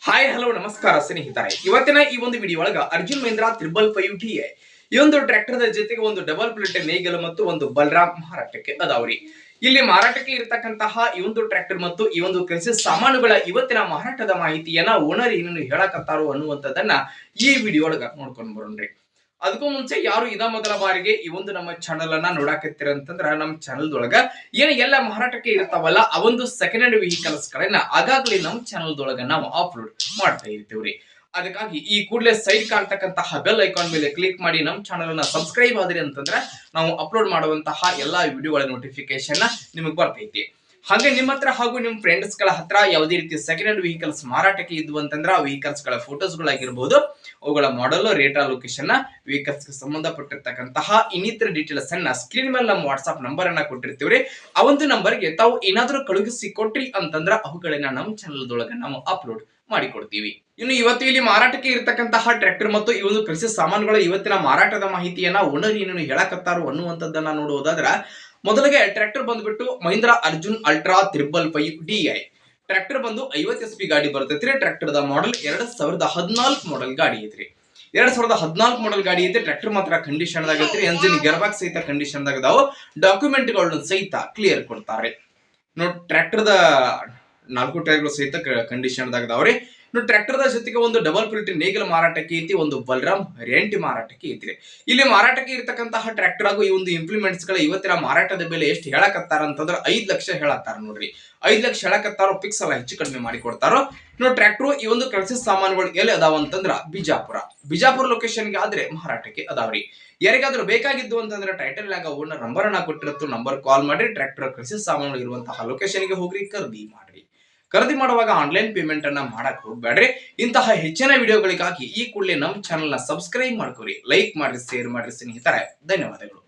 Hi hello ನಮಸ್ಕಾರ ಸ್ನೇಹಿತರೆ, ಇವತ್ತಿನ ಈ ಒಂದು ವಿಡಿಯೋ ಒಳಗ ಅರ್ಜುನ್ ಮಹೀಂದ್ರಾ 555TA ಈ ಒಂದು ಟ್ರ್ಯಾಕ್ಟರ್ ಜೊತೆಗೆ ಒಂದು ಡಬಲ್ ಪ್ಲೇಟ್ ನೇಗಿಲು ಮತ್ತು ಒಂದು ಬಲರಾಮ್ ಮಾರಾಟಕ್ಕೆ ಅದಾವ್ರಿ. ಇಲ್ಲಿ ಮಾರಾಟಕ್ಕೆ ಇರತಕ್ಕಂತಹ ಈ ಒಂದು ಟ್ರ್ಯಾಕ್ಟರ್ ಮತ್ತು ಈ ಒಂದು ಕೃಷಿ ಸಾಮಾನುಗಳ ಇವತ್ತಿನ ಮಾರಾಟದ ಮಾಹಿತಿಯನ್ನ ಓನರ್ ಏನೇನು ಹೇಳಕತ್ತಾರೋ ಅನ್ನುವಂಥದ್ದನ್ನ ಈ ವಿಡಿಯೋ ಒಳಗ ನೋಡ್ಕೊಂಡು ಬರೋಣ್ರಿ. ಅದಕ್ಕೂ ಮುಂಚೆ ಯಾರು ಇದ ಮೊದಲ ಬಾರಿಗೆ ಈ ಒಂದು ನಮ್ಮ ಚಾನಲ್ ಅನ್ನ ನೋಡಾಕತ್ತೀರ ಅಂತಂದ್ರ ನಮ್ಮ ಚಾನಲ್ ಒಳಗ ಏನ್ ಎಲ್ಲ ಮಾರಾಟಕ್ಕೆ ಇರ್ತಾವಲ್ಲ ಆ ಒಂದು ಸೆಕೆಂಡ್ ಹ್ಯಾಂಡ್ ವೆಹಿಕಲ್ಸ್ ಗಳನ್ನ ಆಗಾಗ್ಲೇ ನಮ್ಮ ಚಾನಲ್ ಒಳಗ ನಾವು ಅಪ್ಲೋಡ್ ಮಾಡ್ತಾ ಇರ್ತೀವ್ರಿ. ಅದಕ್ಕಾಗಿ ಈ ಕೂಡಲೇ ಸೈಡ್ ಕಾಣ್ತಕ್ಕಂತಹ ಬೆಲ್ ಐಕಾನ್ ಮೇಲೆ ಕ್ಲಿಕ್ ಮಾಡಿ ನಮ್ಮ ಚಾನಲ್ ಅನ್ನ ಸಬ್ಸ್ಕ್ರೈಬ್ ಆದ್ರಿ ಅಂತಂದ್ರೆ ನಾವು ಅಪ್ಲೋಡ್ ಮಾಡುವಂತಹ ಎಲ್ಲಾ ವಿಡಿಯೋಗಳ ನೋಟಿಫಿಕೇಶನ್ ನಿಮಗೆ ಬರ್ತೈತಿ. ಹಾಗೆ ನಿಮ್ಮ ಹತ್ರ ಹಾಗೂ ನಿಮ್ಮ ಫ್ರೆಂಡ್ಸ್ ಗಳ ಹತ್ರ ಯಾವುದೇ ರೀತಿ ಸೆಕೆಂಡ್ ಹ್ಯಾಂಡ್ ವೆಹಿಕಲ್ಸ್ ಮಾರಾಟಕ್ಕೆ ಇದ್ವು ಅಂತಂದ್ರೆ ಆ ವೆಹಿಕಲ್ಸ್ ಗಳ ಫೋಟೋಸ್ ಗಳಾಗಿರ್ಬಹುದು, ಅವುಗಳ ಮಾಡೆಲ್, ರೇಟ್, ಲೊಕೇಶನ್, ವೆಹಿಕಲ್ಸ್ ಗೆ ಸಂಬಂಧಪಟ್ಟಿರ್ತಕ್ಕಂತಹ ಇನ್ನಿತರ ಡೀಟೇಲ್ಸ್ ಅನ್ನ ಸ್ಕ್ರೀನ್ ಮೇಲೆ ನಮ್ಮ ವಾಟ್ಸ್ಆಪ್ ನಂಬರ್ ಅನ್ನ ಕೊಟ್ಟಿರ್ತೀವ್ರಿ. ಆ ಒಂದು ನಂಬರ್ಗೆ ತಾವು ಏನಾದ್ರೂ ಕಳುಹಿಸಿ ಕೊಟ್ರಿ ಅಂತಂದ್ರ ಅವುಗಳನ್ನ ನಮ್ಮ ಚಾನಲ್ ಒಳಗ ನಾವು ಅಪ್ಲೋಡ್ ಮಾಡಿಕೊಡ್ತೀವಿ. ಇನ್ನು ಇವತ್ತು ಇಲ್ಲಿ ಮಾರಾಟಕ್ಕೆ ಇರತಕ್ಕಂತಹ ಟ್ರ್ಯಾಕ್ಟರ್ ಮತ್ತು ಈ ಒಂದು ಕೃಷಿ ಸಾಮಾನುಗಳ ಇವತ್ತಿನ ಮಾರಾಟದ ಮಾಹಿತಿಯನ್ನ ಓನರ್ ಏನೇನು ಹೇಳಕತ್ತಾರೋ ಅನ್ನುವಂಥದ್ದನ್ನ ನೋಡುವುದಾದ್ರ, ಮೊದಲಿಗೆ ಟ್ರ್ಯಾಕ್ಟರ್ ಬಂದ್ಬಿಟ್ಟು Mahindra Arjun ultra 555DI tractor ಬಂದು 50 HP ಗಾಡಿ ಬರ್ತೈತ್ರಿ. ಟ್ರ್ಯಾಕ್ಟರ್ ದ ಮಾಡೆಲ್ 2014 ಮಾಡೆಲ್ ಗಾಡಿ ಐತ್ರಿ. 2014 ಮಾಡೆಲ್ ಗಾಡಿ ಐತಿ. ಟ್ರ್ಯಾಕ್ಟರ್ ಮಾತ್ರ ಕಂಡೀಷನ್ ದಾಗ ಐತ್ರಿ. ಎಂಜಿನ್ ಗೇರ್ ಬಾಕ್ಸ್ ಸಹಿತ ಕಂಡೀಷನ್ ದಾಗ ಅದಾವ. ಡಾಕ್ಯುಮೆಂಟ್ ಗಳನ್ನ ಸಹಿತ ಕ್ಲಿಯರ್ ಕೊಡ್ತಾರೆ. ನೋಡಿ, ಟ್ರ್ಯಾಕ್ಟರ್ ದ 4 ಟೈರ್ಗಳು ಸಹಿತ ಕಂಡೀಷನ್ ದಾಗ ಅದಾವ್ರಿ. ಟ್ರ್ಯಾಕ್ಟರ್ ದ ಜೊತೆಗೆ ಒಂದು ಡಬಲ್ ಪ್ಲೇಟ್ ನೇಗಿಲು ಮಾರಾಟಕ್ಕೆ ಐತಿ, ಒಂದು ಬಲರಾಮ್ ರೆಂಟ್ ಮಾರಾಟಕ್ಕೆ ಐತ್ರಿ. ಇಲ್ಲಿ ಮಾರಾಟಕ್ಕೆ ಇರತಕ್ಕಂತಹ ಟ್ರ್ಯಾಕ್ಟರ್ ಹಾಗೂ ಈ ಒಂದು ಇಂಪ್ಲಿಮೆಂಟ್ಸ್ ಗಳ ಇವತ್ತಿನ ಮಾರಾಟದ ಬೆಲೆ ಎಷ್ಟು ಹೇಳಕತ್ತಾರ ಅಂತಂದ್ರೆ 5 ಲಕ್ಷ ಹೇಳತ್ತಾರ. ನೋಡ್ರಿ, 5 ಲಕ್ಷ ಹೇಳಕತ್ತಾರೋ, ಫಿಕ್ಸ್ ಅಲ್ಲ, ಹೆಚ್ಚು ಕಡಿಮೆ ಮಾಡಿ ಕೊಡ್ತಾರೋ. ಟ್ರ್ಯಾಕ್ಟರ್ ಈ ಒಂದು ಕೃಷಿ ಸಾಮಾನುಗಳು ಎಲ್ಲಿ ಅದಾವ ಅಂತಂದ್ರ ಬಿಜಾಪುರ ಲೊಕೇಶನ್ ಗೆ ಆದ್ರೆ ಮಾರಾಟಕ್ಕೆ ಅದಾವ್ರಿ. ಯಾರಿಗಾದ್ರೂ ಬೇಕಾಗಿದ್ದು ಅಂತಂದ್ರೆ ಟೈಟಲ್ ಆಗ ಓನರ್ ನಂಬರ್ ಅನ್ನ ಕೊಟ್ಟಿರತ್ತು, ನಂಬರ್ ಕಾಲ್ ಮಾಡಿ ಟ್ರ್ಯಾಕ್ಟರ್ ಕೃಷಿ ಸಾಮಾನುಗಳು ಇರುವಂತಹ ಲೊಕೇಶನ್ ಗೆ ಹೋಗ್ರಿ, ಖರೀದಿ ಮಾಡ್ರಿ. ಖರೀದಿ ಮಾಡುವಾಗ ಆನ್ಲೈನ್ ಪೇಮೆಂಟ್ ಅನ್ನ ಮಾಡಕ್ ಹೋಗ್ಬೇಡ್ರಿ. ಇಂತಹ ಹೆಚ್ಚಿನ ವಿಡಿಯೋಗಳಿಗಾಗಿ ಈ ಕೂಡಲೇ ನಮ್ಮ ಚಾನಲ್ ನ ಸಬ್ಸ್ಕ್ರೈಬ್ ಮಾಡ್ಕೊರಿ, ಲೈಕ್ ಮಾಡ್ರಿ, ಶೇರ್ ಮಾಡ್ರಿ ಸ್ನೇಹಿತರೆ. ಧನ್ಯವಾದಗಳು.